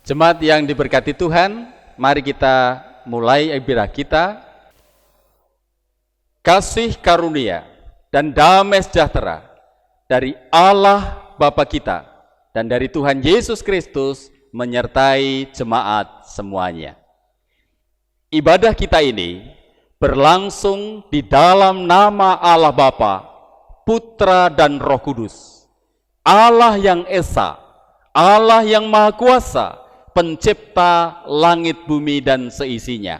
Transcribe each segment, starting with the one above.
Jemaat yang diberkati Tuhan, mari kita mulai ibadah kita. Kasih karunia dan damai sejahtera dari Allah Bapa kita dan dari Tuhan Yesus Kristus menyertai jemaat semuanya. Ibadah kita ini berlangsung di dalam nama Allah Bapa, Putra dan Roh Kudus. Allah yang Esa, Allah yang Maha Kuasa, pencipta langit bumi dan seisinya.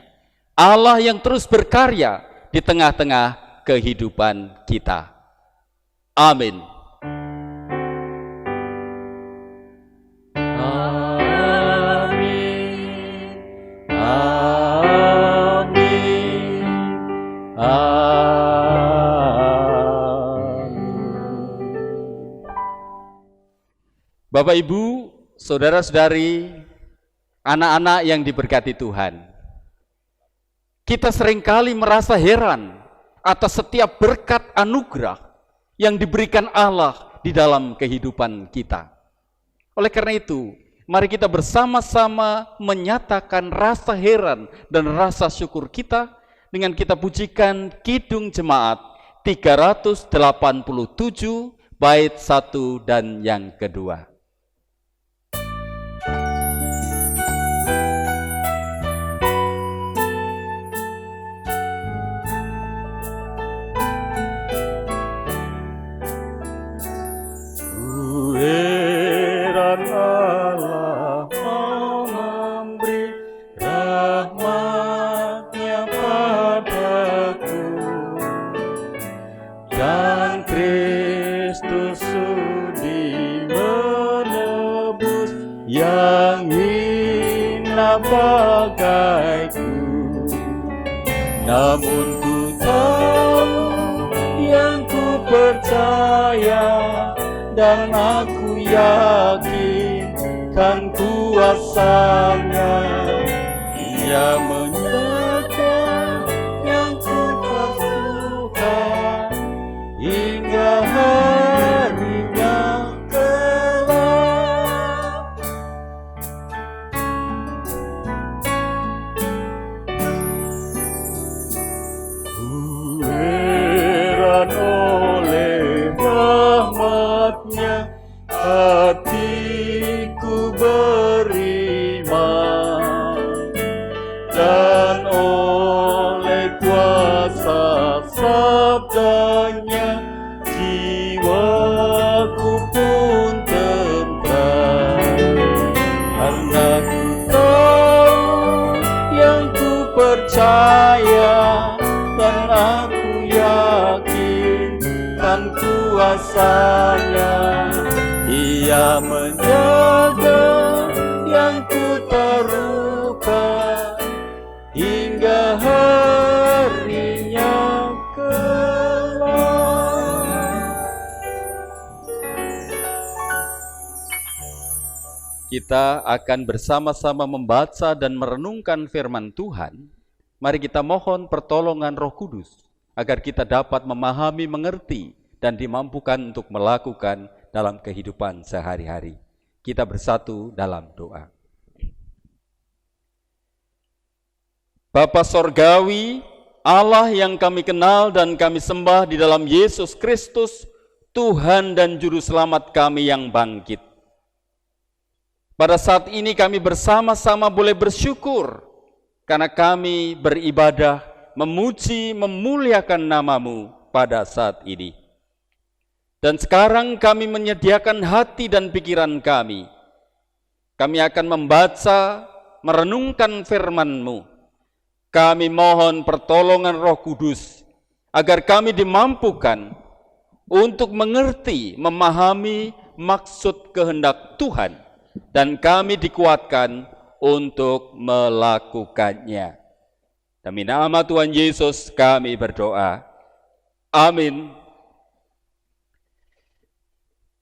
Allah yang terus berkarya di tengah-tengah kehidupan kita. Amin. Amin. Amin. Amin. Bapak Ibu, saudara-saudari, anak-anak yang diberkati Tuhan, kita seringkali merasa heran atas setiap berkat anugerah yang diberikan Allah di dalam kehidupan kita. Oleh karena itu, mari kita bersama-sama menyatakan rasa heran dan rasa syukur kita dengan kita pujikan Kidung Jemaat 387 bait 1 dan yang kedua. Bagaiku, namun ku tahu yang ku percaya dan aku yakin kan kuasanya. Ia menjaga yang ku takutkan hingga harinya kelak. Hatiku beriman dan oleh kuasa sabdanya jiwaku pun tentram, karena ku tahu yang ku percaya dan aku yakin kan kuasanya. Ia menjaga yang ku taruhkan hingga harinya kelak. Kita akan bersama-sama membaca dan merenungkan firman Tuhan. Mari kita mohon pertolongan Roh Kudus agar kita dapat memahami, mengerti, dan dimampukan untuk melakukan dalam kehidupan sehari-hari. Kita bersatu dalam doa. Bapa Sorgawi, Allah yang kami kenal dan kami sembah di dalam Yesus Kristus, Tuhan dan Juru Selamat kami yang bangkit. Pada saat ini kami bersama-sama boleh bersyukur karena kami beribadah, memuji, memuliakan nama-Mu pada saat ini. Dan sekarang kami menyediakan hati dan pikiran kami. Kami akan membaca, merenungkan firman-Mu. Kami mohon pertolongan Roh Kudus agar kami dimampukan untuk mengerti, memahami maksud kehendak Tuhan, dan kami dikuatkan untuk melakukannya. Demi nama Tuhan Yesus kami berdoa. Amin.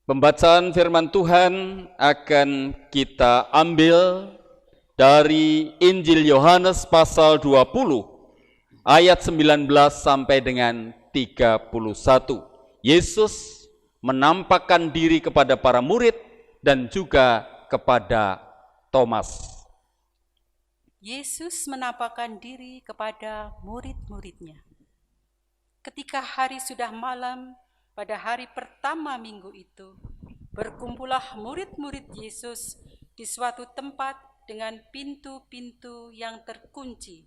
Pembacaan firman Tuhan akan kita ambil dari Injil Yohanes pasal 20 ayat 19 sampai dengan 31. Yesus menampakkan diri kepada para murid dan juga kepada Thomas. Yesus menampakkan diri kepada murid-muridnya. Ketika hari sudah malam, pada hari pertama minggu itu, berkumpullah murid-murid Yesus di suatu tempat dengan pintu-pintu yang terkunci,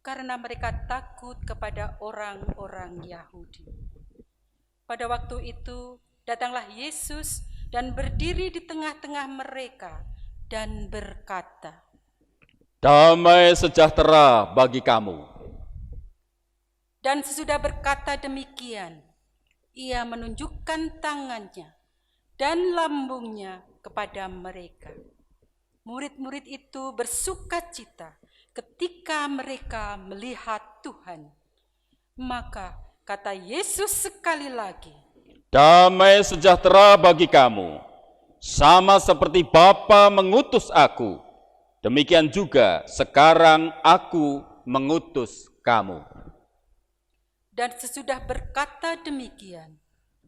karena mereka takut kepada orang-orang Yahudi. Pada waktu itu, datanglah Yesus dan berdiri di tengah-tengah mereka dan berkata, "Damai sejahtera bagi kamu." Dan sesudah berkata demikian, ia menunjukkan tangannya dan lambungnya kepada mereka. Murid-murid itu bersukacita ketika mereka melihat Tuhan. Maka kata Yesus sekali lagi, "Damai sejahtera bagi kamu. Sama seperti Bapa mengutus aku, demikian juga sekarang aku mengutus kamu." Dan sesudah berkata demikian,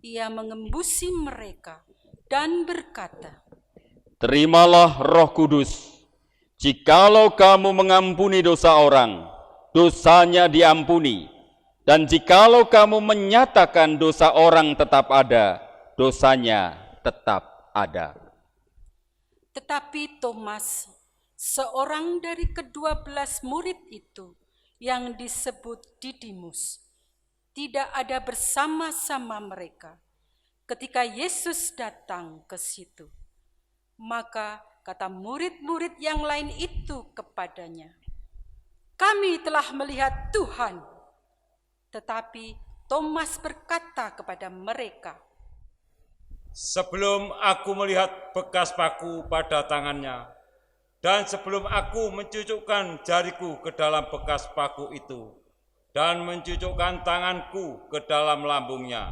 ia mengembusi mereka dan berkata, "Terimalah Roh Kudus. Jikalau kamu mengampuni dosa orang, dosanya diampuni. Dan jikalau kamu menyatakan dosa orang tetap ada, dosanya tetap ada." Tetapi Thomas, seorang dari ke-12 murid itu yang disebut Didimus, tidak ada bersama-sama mereka ketika Yesus datang ke situ. Maka kata murid-murid yang lain itu kepadanya, "Kami telah melihat Tuhan." Tetapi Thomas berkata kepada mereka, "Sebelum aku melihat bekas paku pada tangannya, dan sebelum aku mencucukkan jariku ke dalam bekas paku itu, dan mencucukkan tanganku ke dalam lambungnya,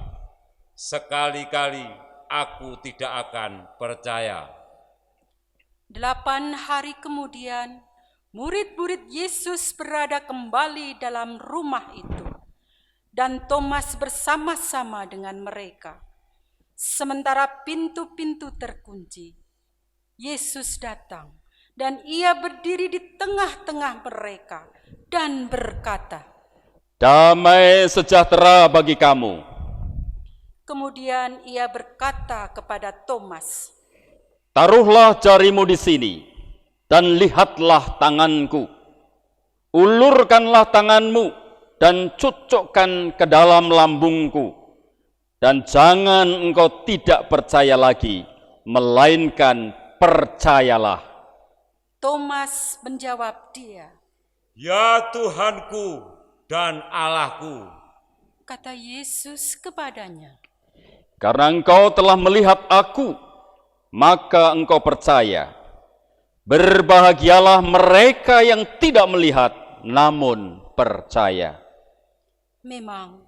sekali-kali aku tidak akan percaya." 8 hari kemudian, murid-murid Yesus berada kembali dalam rumah itu, dan Thomas bersama-sama dengan mereka. Sementara pintu-pintu terkunci, Yesus datang, dan ia berdiri di tengah-tengah mereka dan berkata, "Damai sejahtera bagi kamu." Kemudian ia berkata kepada Thomas, "Taruhlah jarimu di sini, dan lihatlah tanganku. Ulurkanlah tanganmu, dan cucukkan ke dalam lambungku. Dan jangan engkau tidak percaya lagi, melainkan percayalah." Thomas menjawab dia, "Ya Tuhanku dan Allahku." Kata Yesus kepadanya, "Karena engkau telah melihat aku, maka engkau percaya. Berbahagialah mereka yang tidak melihat, namun percaya." memang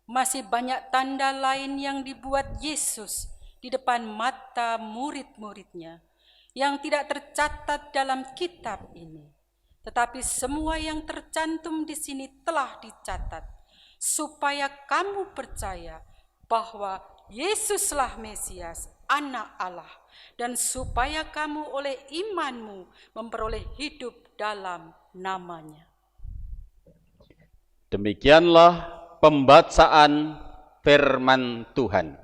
masih banyak tanda lain yang dibuat Yesus di depan mata murid-muridnya yang tidak tercatat dalam kitab ini. Tetapi semua yang tercantum di sini telah dicatat, supaya kamu percaya bahwa Yesuslah Mesias, Anak Allah, dan supaya kamu oleh imanmu memperoleh hidup dalam namanya. Demikianlah pembacaan firman Tuhan.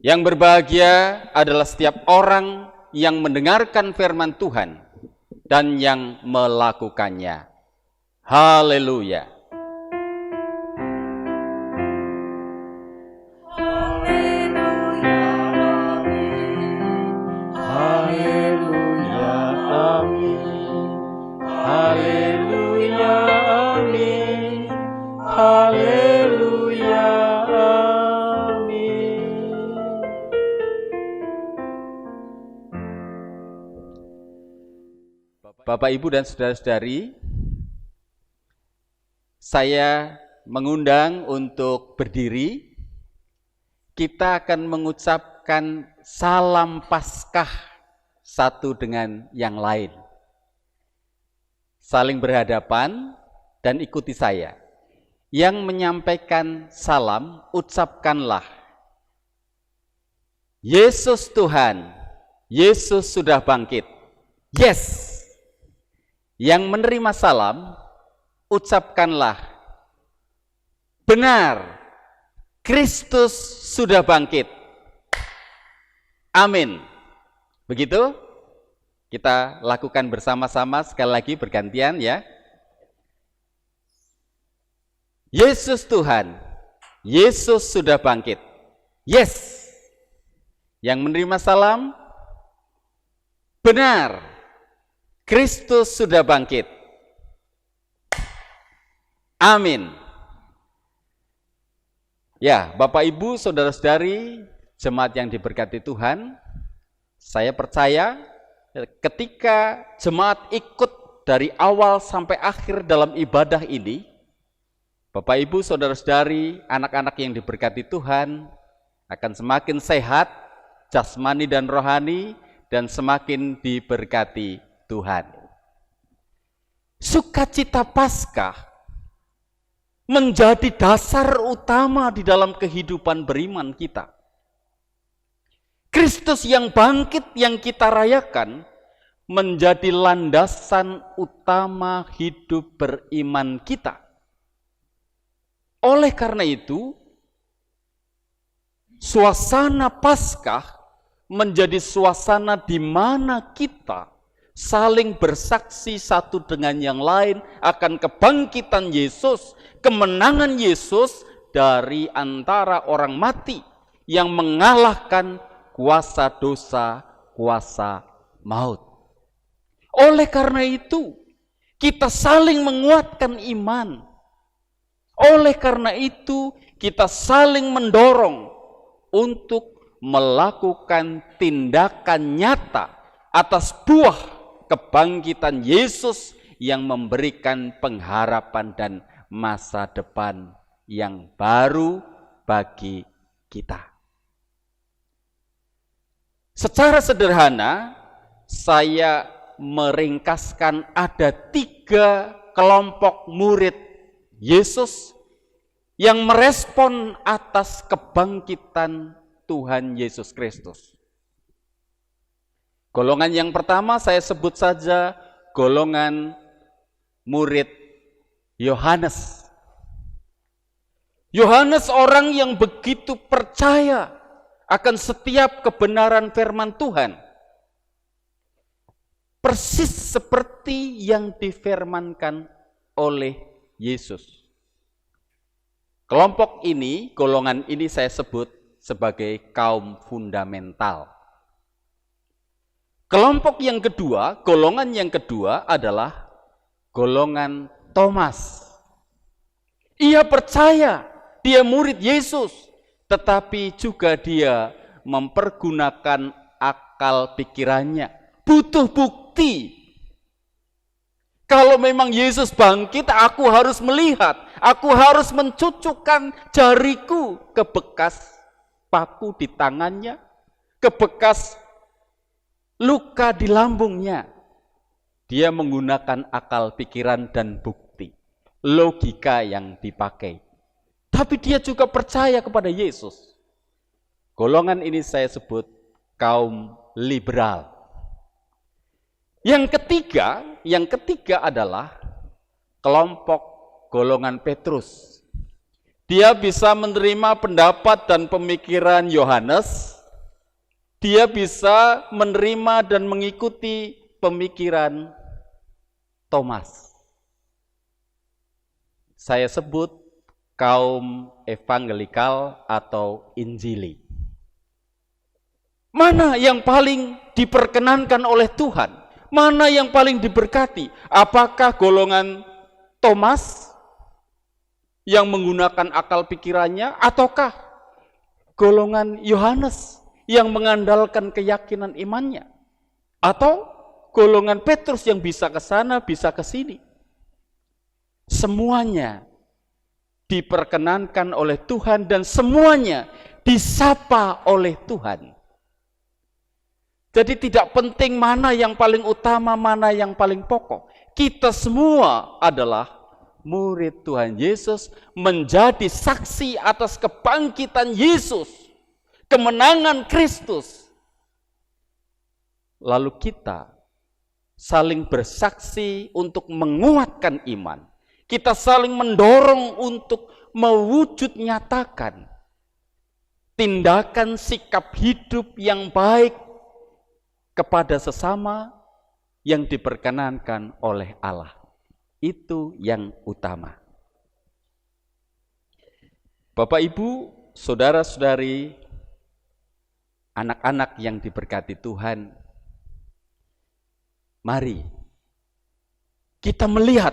Yang berbahagia adalah setiap orang yang mendengarkan firman Tuhan dan yang melakukannya. Haleluya. Bapak, Ibu, dan saudara-saudari, saya mengundang untuk berdiri. Kita akan mengucapkan salam Paskah satu dengan yang lain. Saling berhadapan dan ikuti saya. Yang menyampaikan salam, ucapkanlah, "Yesus Tuhan, Yesus sudah bangkit. Yes. Yang menerima salam, ucapkanlah, benar, Kristus sudah bangkit. Amin. Begitu? Kita lakukan bersama-sama sekali lagi bergantian ya. Yesus Tuhan, Yesus sudah bangkit. Yes. Yang menerima salam, benar, Kristus sudah bangkit. Amin. Ya, Bapak Ibu, saudara-saudari, jemaat yang diberkati Tuhan, saya percaya ketika jemaat ikut dari awal sampai akhir dalam ibadah ini, Bapak Ibu, saudara-saudari, anak-anak yang diberkati Tuhan akan semakin sehat, jasmani dan rohani, dan semakin diberkati Tuhan. Sukacita Paskah menjadi dasar utama di dalam kehidupan beriman kita. Kristus yang bangkit yang kita rayakan menjadi landasan utama hidup beriman kita. Oleh karena itu, suasana Paskah menjadi suasana di mana kita saling bersaksi satu dengan yang lain akan kebangkitan Yesus, kemenangan Yesus dari antara orang mati yang mengalahkan kuasa dosa, kuasa maut. Oleh karena itu, kita saling menguatkan iman. Oleh karena itu, kita saling mendorong untuk melakukan tindakan nyata atas buah kebangkitan Yesus yang memberikan pengharapan dan masa depan yang baru bagi kita. Secara sederhana, saya meringkaskan ada 3 kelompok murid Yesus yang merespon atas kebangkitan Tuhan Yesus Kristus. Golongan yang pertama saya sebut saja golongan murid Yohanes. Yohanes orang yang begitu percaya akan setiap kebenaran firman Tuhan. Persis seperti yang difirmankan oleh Yesus. Kelompok ini, golongan ini saya sebut sebagai kaum fundamental. Kelompok yang kedua, golongan yang kedua adalah golongan Thomas. Ia percaya dia murid Yesus, tetapi juga dia mempergunakan akal pikirannya. Butuh bukti. Kalau memang Yesus bangkit, aku harus melihat, aku harus mencucukkan jariku ke bekas paku di tangannya, ke bekas luka di lambungnya. Dia menggunakan akal pikiran dan bukti, logika yang dipakai. Tapi dia juga percaya kepada Yesus. Golongan ini saya sebut kaum liberal. Yang ketiga adalah kelompok golongan Petrus. Dia bisa menerima pendapat dan pemikiran Yohanes. Dia bisa menerima dan mengikuti pemikiran Thomas. Saya sebut kaum evangelikal atau Injili. Mana yang paling diperkenankan oleh Tuhan? Mana yang paling diberkati? Apakah golongan Thomas yang menggunakan akal pikirannya, ataukah golongan Yohanes yang mengandalkan keyakinan imannya? Atau golongan Petrus yang bisa ke sana, bisa ke sini? Semuanya diperkenankan oleh Tuhan dan semuanya disapa oleh Tuhan. Jadi tidak penting mana yang paling utama, mana yang paling pokok. Kita semua adalah murid Tuhan Yesus, menjadi saksi atas kebangkitan Yesus, kemenangan Kristus. lalu kita saling bersaksi untuk menguatkan iman. Kita saling mendorong untuk mewujud nyatakan tindakan sikap hidup yang baik kepada sesama yang diperkenankan oleh Allah. Itu yang utama. Bapak, Ibu, saudara-saudari, anak-anak yang diberkati Tuhan, mari kita melihat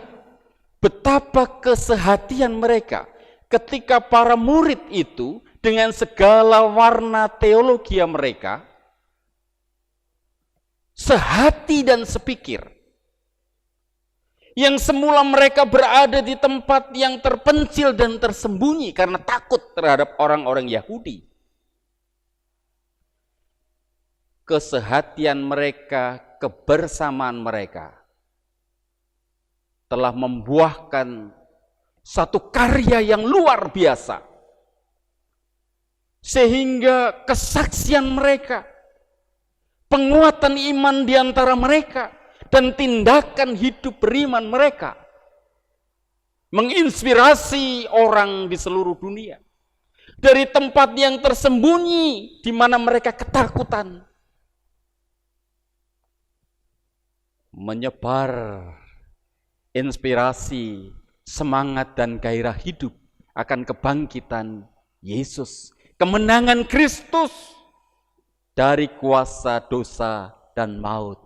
betapa kesehatian mereka ketika para murid itu dengan segala warna teologi mereka sehati dan sepikir. Yang semula mereka berada di tempat yang terpencil dan tersembunyi karena takut terhadap orang-orang Yahudi. Kesehatian mereka, kebersamaan mereka telah membuahkan satu karya yang luar biasa. Sehingga kesaksian mereka, penguatan iman di antara mereka, dan tindakan hidup beriman mereka menginspirasi orang di seluruh dunia. Dari tempat yang tersembunyi di mana mereka ketakutan, menyebar inspirasi, semangat dan gairah hidup akan kebangkitan Yesus, kemenangan Kristus dari kuasa dosa dan maut,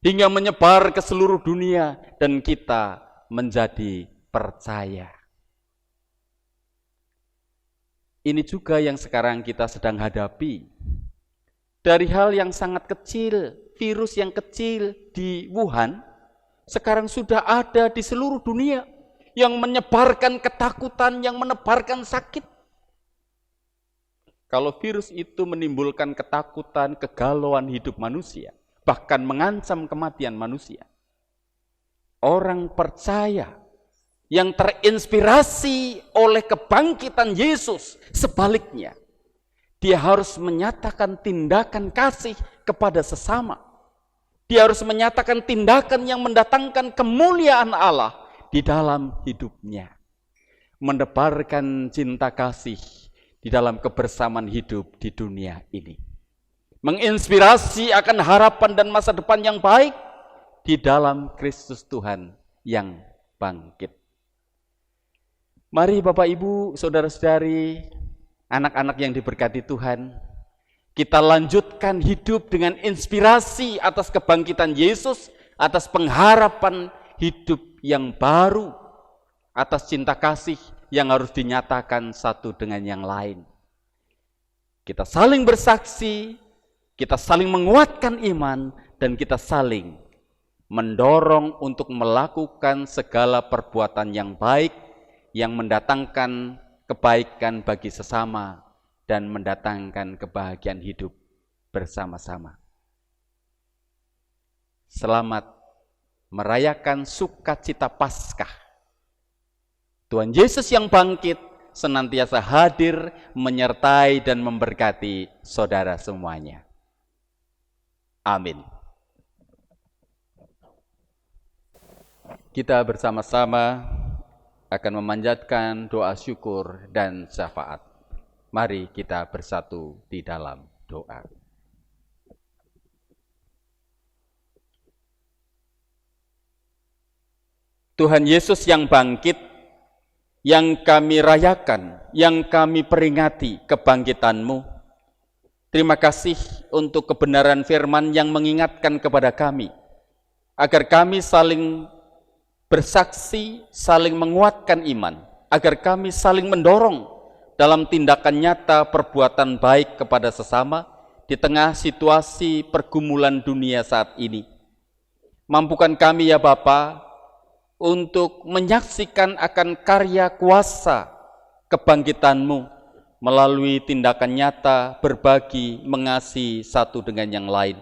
hingga menyebar ke seluruh dunia dan kita menjadi percaya. Ini juga yang sekarang kita sedang hadapi. Dari hal yang sangat kecil, virus yang kecil di Wuhan, sekarang sudah ada di seluruh dunia yang menyebarkan ketakutan, yang menebarkan sakit. Kalau virus itu menimbulkan ketakutan, kegalauan hidup manusia, bahkan mengancam kematian manusia, orang percaya yang terinspirasi oleh kebangkitan Yesus, sebaliknya, dia harus menyatakan tindakan kasih kepada sesama. Dia harus menyatakan tindakan yang mendatangkan kemuliaan Allah di dalam hidupnya. Menebarkan cinta kasih di dalam kebersamaan hidup di dunia ini. Menginspirasi akan harapan dan masa depan yang baik di dalam Kristus Tuhan yang bangkit. Mari Bapak, Ibu, saudara-saudari, anak-anak yang diberkati Tuhan, kita lanjutkan hidup dengan inspirasi atas kebangkitan Yesus, atas pengharapan hidup yang baru, atas cinta kasih yang harus dinyatakan satu dengan yang lain. Kita saling bersaksi, kita saling menguatkan iman, dan kita saling mendorong untuk melakukan segala perbuatan yang baik, yang mendatangkan kebaikan bagi sesama, dan mendatangkan kebahagiaan hidup bersama-sama. Selamat merayakan sukacita Paskah. Tuhan Yesus yang bangkit senantiasa hadir, menyertai dan memberkati saudara semuanya. Amin. Kita bersama-sama akan memanjatkan doa syukur dan syafaat. Mari kita bersatu di dalam doa. Tuhan Yesus yang bangkit, yang kami rayakan, yang kami peringati kebangkitan-Mu. Terima kasih untuk kebenaran firman yang mengingatkan kepada kami, agar kami saling bersaksi, saling menguatkan iman, agar kami saling mendorong dalam tindakan nyata perbuatan baik kepada sesama di tengah situasi pergumulan dunia saat ini. Mampukan kami ya Bapa untuk menyaksikan akan karya kuasa kebangkitan-Mu melalui tindakan nyata, berbagi, mengasihi satu dengan yang lain,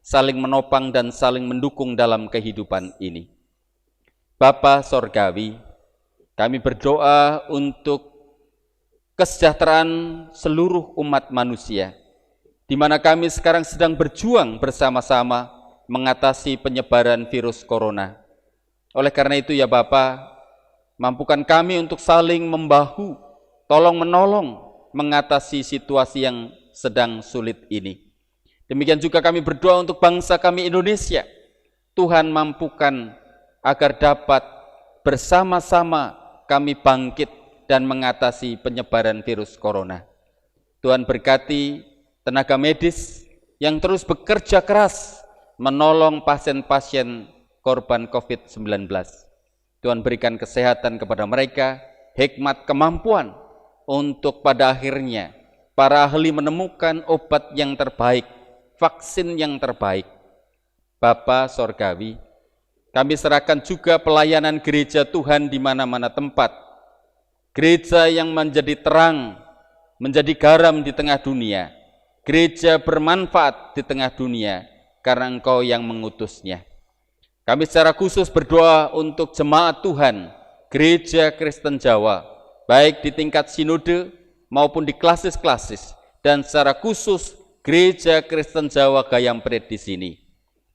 saling menopang dan saling mendukung dalam kehidupan ini. Bapa Sorgawi, kami berdoa untuk kesejahteraan seluruh umat manusia, di mana kami sekarang sedang berjuang bersama-sama mengatasi penyebaran virus corona. Oleh karena itu ya Bapa, mampukan kami untuk saling membahu, tolong-menolong mengatasi situasi yang sedang sulit ini. Demikian juga kami berdoa untuk bangsa kami Indonesia. Tuhan mampukan agar dapat bersama-sama kami bangkit dan mengatasi penyebaran virus corona. Tuhan berkati tenaga medis yang terus bekerja keras menolong pasien-pasien korban COVID-19. Tuhan berikan kesehatan kepada mereka, hikmat, kemampuan untuk pada akhirnya para ahli menemukan obat yang terbaik, vaksin yang terbaik. Bapa Sorgawi, kami serahkan juga pelayanan gereja Tuhan di mana-mana tempat. Gereja yang menjadi terang, menjadi garam di tengah dunia. Gereja bermanfaat di tengah dunia karena Engkau yang mengutusnya. Kami secara khusus berdoa untuk jemaat Tuhan, Gereja Kristen Jawa, baik di tingkat sinode maupun di klasis-klasis, dan secara khusus Gereja Kristen Jawa Gayampret di sini.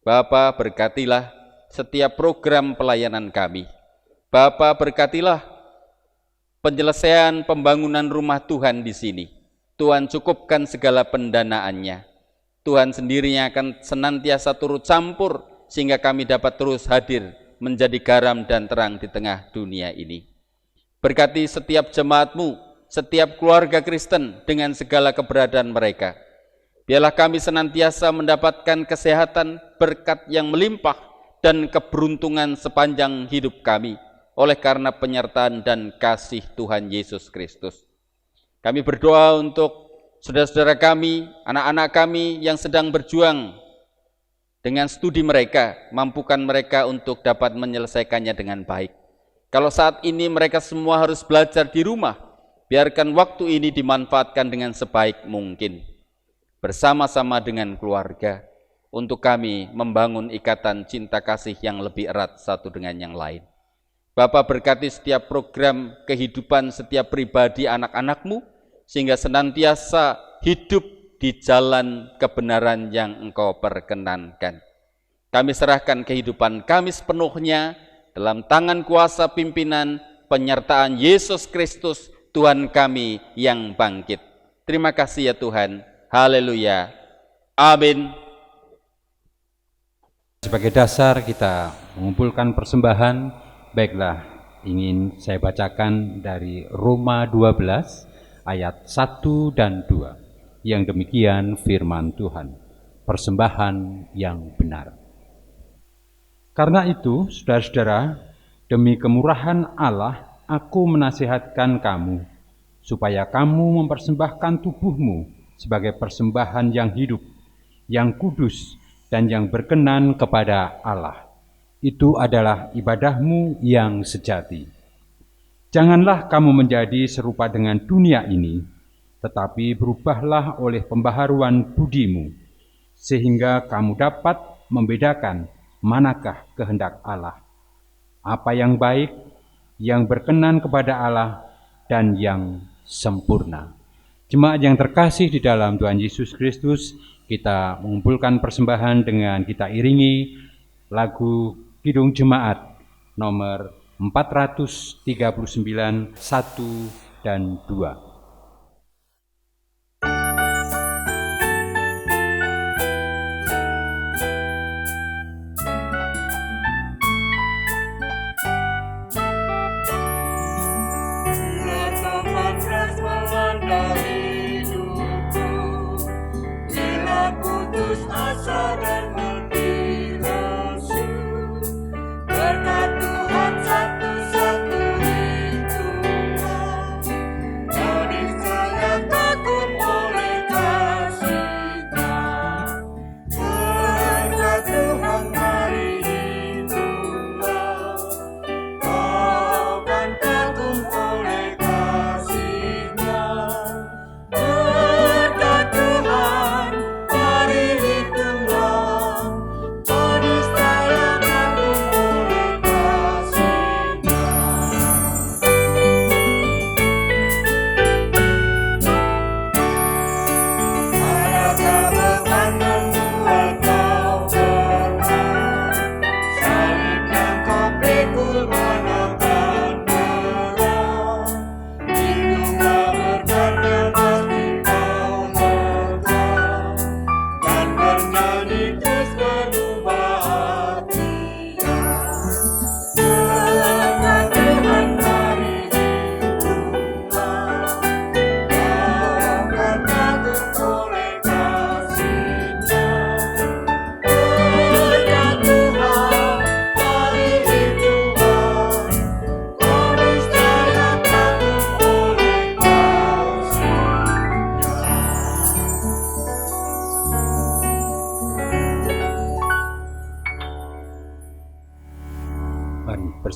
Bapa, berkatilah setiap program pelayanan kami. Bapa, berkatilah penyelesaian pembangunan rumah Tuhan di sini. Tuhan cukupkan segala pendanaannya. Tuhan sendirinya akan senantiasa turut campur sehingga kami dapat terus hadir menjadi garam dan terang di tengah dunia ini. Berkati setiap jemaat-Mu, setiap keluarga Kristen dengan segala keberadaan mereka. Biarlah kami senantiasa mendapatkan kesehatan, berkat yang melimpah, dan keberuntungan sepanjang hidup kami oleh karena penyertaan dan kasih Tuhan Yesus Kristus. Kami berdoa untuk saudara-saudara kami, anak-anak kami yang sedang berjuang dengan studi mereka, mampukan mereka untuk dapat menyelesaikannya dengan baik. Kalau saat ini mereka semua harus belajar di rumah, biarkan waktu ini dimanfaatkan dengan sebaik mungkin. Bersama-sama dengan keluarga, untuk kami membangun ikatan cinta kasih yang lebih erat satu dengan yang lain. Bapa, berkati setiap program kehidupan setiap pribadi anak-anak-Mu, sehingga senantiasa hidup di jalan kebenaran yang Engkau perkenankan. Kami serahkan kehidupan kami sepenuhnya dalam tangan kuasa pimpinan penyertaan Yesus Kristus, Tuhan kami yang bangkit. Terima kasih ya Tuhan. Haleluya. Amin. Sebagai dasar kita mengumpulkan persembahan, baiklah ingin saya bacakan dari Roma 12 ayat 1 dan 2. Yang demikian firman Tuhan, persembahan yang benar. Karena itu, saudara-saudara, demi kemurahan Allah, aku menasihatkan kamu, supaya kamu mempersembahkan tubuhmu sebagai persembahan yang hidup, yang kudus, dan yang berkenan kepada Allah. Itu adalah ibadahmu yang sejati. Janganlah kamu menjadi serupa dengan dunia ini, tetapi berubahlah oleh pembaharuan budimu, sehingga kamu dapat membedakan manakah kehendak Allah, apa yang baik, yang berkenan kepada Allah, dan yang sempurna. Jemaat yang terkasih di dalam Tuhan Yesus Kristus, kita mengumpulkan persembahan dengan kita iringi lagu Kidung Jemaat nomor 439, 1 dan 2. Berkat Tuhan satu-satu itu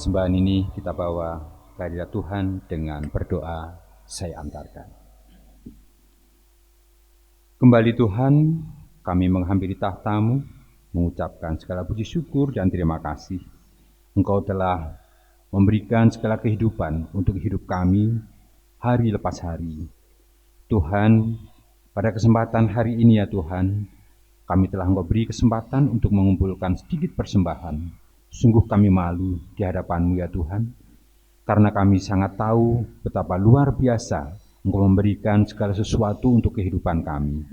persembahan ini kita bawa ke hadirat Tuhan dengan berdoa. Saya antarkan. Kembali Tuhan, kami menghampiri tahta-Mu, mengucapkan segala puji syukur dan terima kasih. Engkau telah memberikan segala kehidupan untuk hidup kami hari lepas hari. Tuhan, pada kesempatan hari ini ya Tuhan, kami telah Engkau beri kesempatan untuk mengumpulkan sedikit persembahan. Sungguh kami malu di hadapan-Mu ya Tuhan, karena kami sangat tahu betapa luar biasa Engkau memberikan segala sesuatu untuk kehidupan kami.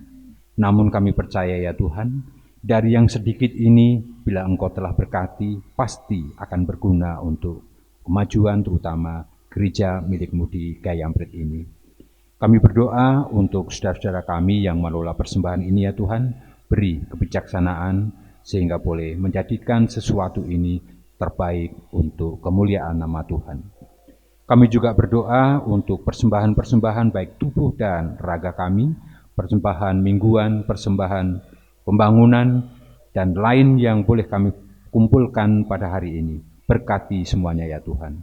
Namun kami percaya ya Tuhan, dari yang sedikit ini, bila Engkau telah berkati, pasti akan berguna untuk kemajuan terutama gereja milik-Mu di Gayamprit ini. Kami berdoa untuk saudara-saudara kami yang mengelola persembahan ini ya Tuhan, beri kebijaksanaan sehingga boleh menjadikan sesuatu ini terbaik untuk kemuliaan nama Tuhan. Kami juga berdoa untuk persembahan-persembahan baik tubuh dan raga kami, persembahan mingguan, persembahan pembangunan, dan lain yang boleh kami kumpulkan pada hari ini. Berkati semuanya ya Tuhan.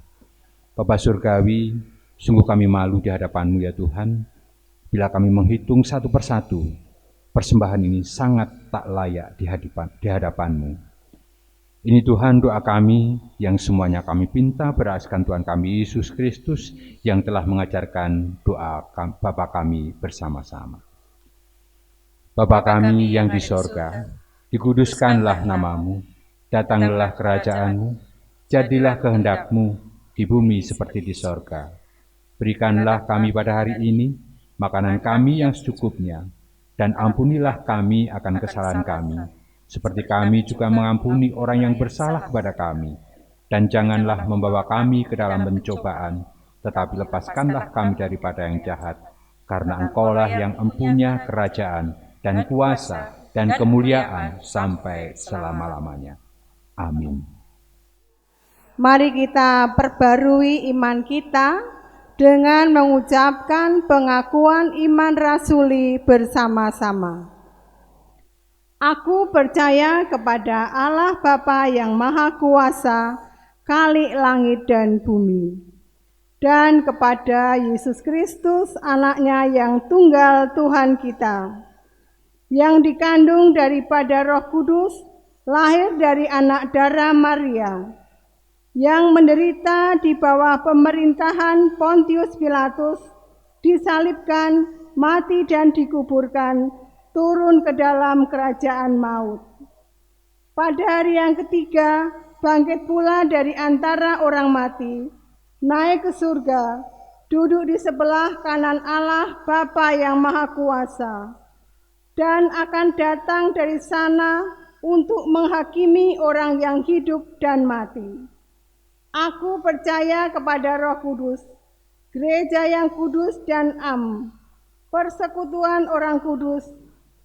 Bapa Surgawi, sungguh kami malu di hadapan-Mu ya Tuhan, bila kami menghitung satu persatu, persembahan ini sangat tak layak di hadapan-Mu. Ini Tuhan doa kami yang semuanya kami pinta beraskan Tuhan kami Yesus Kristus yang telah mengajarkan doa Bapa kami bersama-sama. Bapa kami yang di sorga, dikuduskanlah nama-Mu, datanglah kerajaan-Mu, jadilah kehendak-Mu di bumi seperti di sorga. Berikanlah kami pada hari ini makanan kami yang secukupnya, dan ampunilah kami akan kesalahan kami, seperti kami juga mengampuni orang yang bersalah kepada kami. Dan janganlah membawa kami ke dalam pencobaan, tetapi lepaskanlah kami daripada yang jahat. Karena Engkaulah yang empunya kerajaan dan kuasa dan kemuliaan sampai selama-lamanya. Amin. Mari kita perbarui iman kita dengan mengucapkan pengakuan iman rasuli bersama-sama. Aku percaya kepada Allah Bapa yang Maha Kuasa, Khalik langit dan bumi, dan kepada Yesus Kristus, Anaknya yang tunggal Tuhan kita, yang dikandung daripada Roh Kudus, lahir dari anak darah Maria, yang menderita di bawah pemerintahan Pontius Pilatus, disalibkan, mati dan dikuburkan, turun ke dalam kerajaan maut. Pada hari yang ketiga, bangkit pula dari antara orang mati, naik ke surga, duduk di sebelah kanan Allah Bapa yang Maha Kuasa, dan akan datang dari sana untuk menghakimi orang yang hidup dan mati. Aku percaya kepada Roh Kudus, gereja yang kudus dan am, persekutuan orang kudus,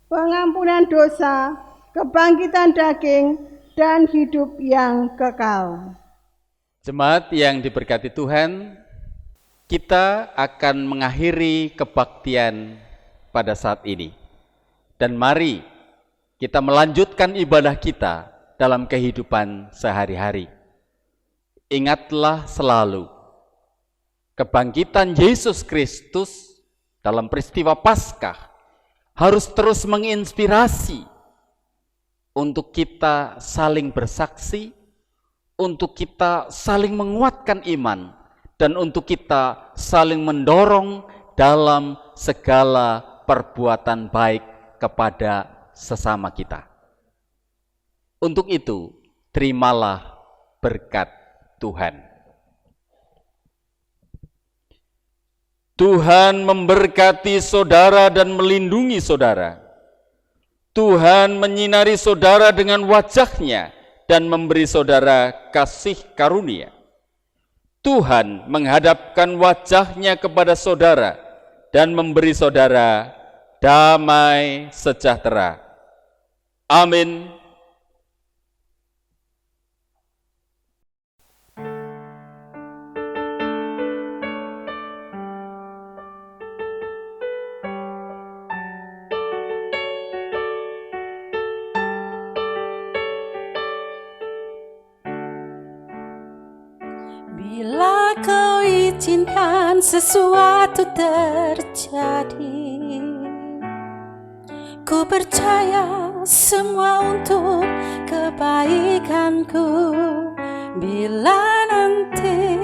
pengampunan dosa, kebangkitan daging, dan hidup yang kekal. Jemaat yang diberkati Tuhan, kita akan mengakhiri kebaktian pada saat ini. Dan mari kita melanjutkan ibadah kita dalam kehidupan sehari-hari. Ingatlah selalu, kebangkitan Yesus Kristus dalam peristiwa Paskah harus terus menginspirasi untuk kita saling bersaksi, untuk kita saling menguatkan iman, dan untuk kita saling mendorong dalam segala perbuatan baik kepada sesama kita. Untuk itu, terimalah berkat Tuhan. Tuhan memberkati saudara dan melindungi saudara. Tuhan menyinari saudara dengan wajah-Nya dan memberi saudara kasih karunia. Tuhan menghadapkan wajah-Nya kepada saudara dan memberi saudara damai sejahtera. Amin. izinkan sesuatu terjadi. Ku percaya semua untuk kebaikanku. Bila nanti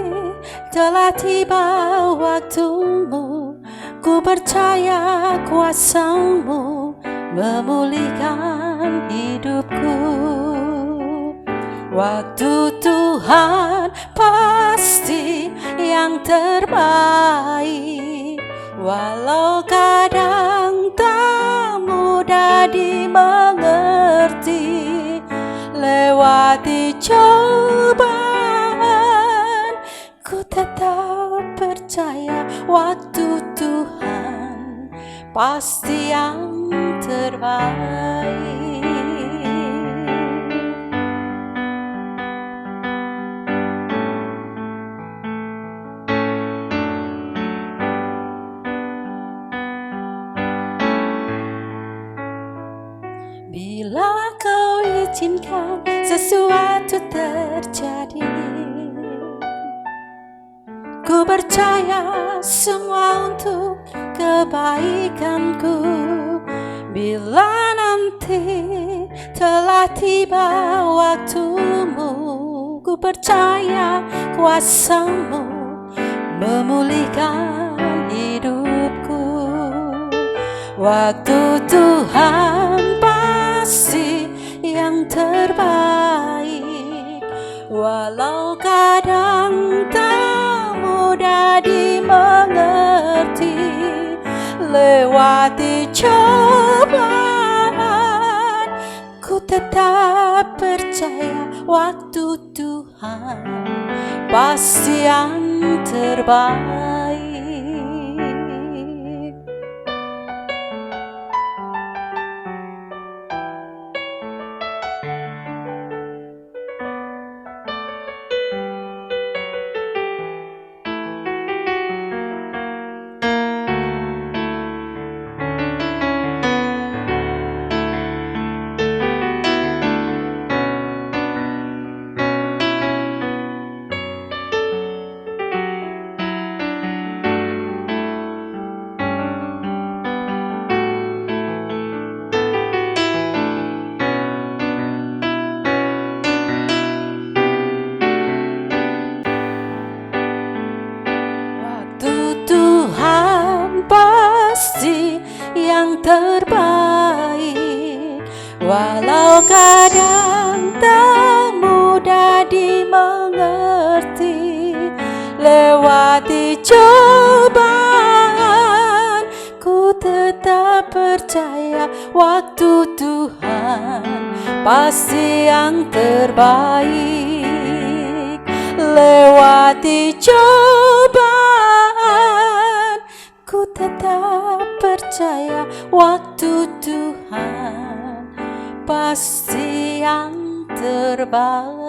telah tiba waktumu, ku percaya kuasa-Mu memulihkan hidupku. Waktu Tuhan pasti yang terbaik, walau kadang tak mudah dimengerti. Lewati cobaan, ku tetap percaya waktu Tuhan pasti yang terbaik. Bila Kau izinkan sesuatu terjadi, ku percaya semua untuk kebaikanku. Bila nanti telah tiba waktumu, ku percaya kuasa-Mu memulihkan hidupku. Waktu Tuhan pasti yang terbaik, walau kadang tak mudah dimengerti. Lewati cobaan, ku tetap percaya waktu Tuhan pasti yang terbaik. Pasti yang terbaik, walau kadang tak mudah dimengerti. Lewati cobaan, ku tetap percaya waktu Tuhan pasti yang terbaik. Lewati cobaan, ku tetap percaya waktu Tuhan pasti yang terbaik.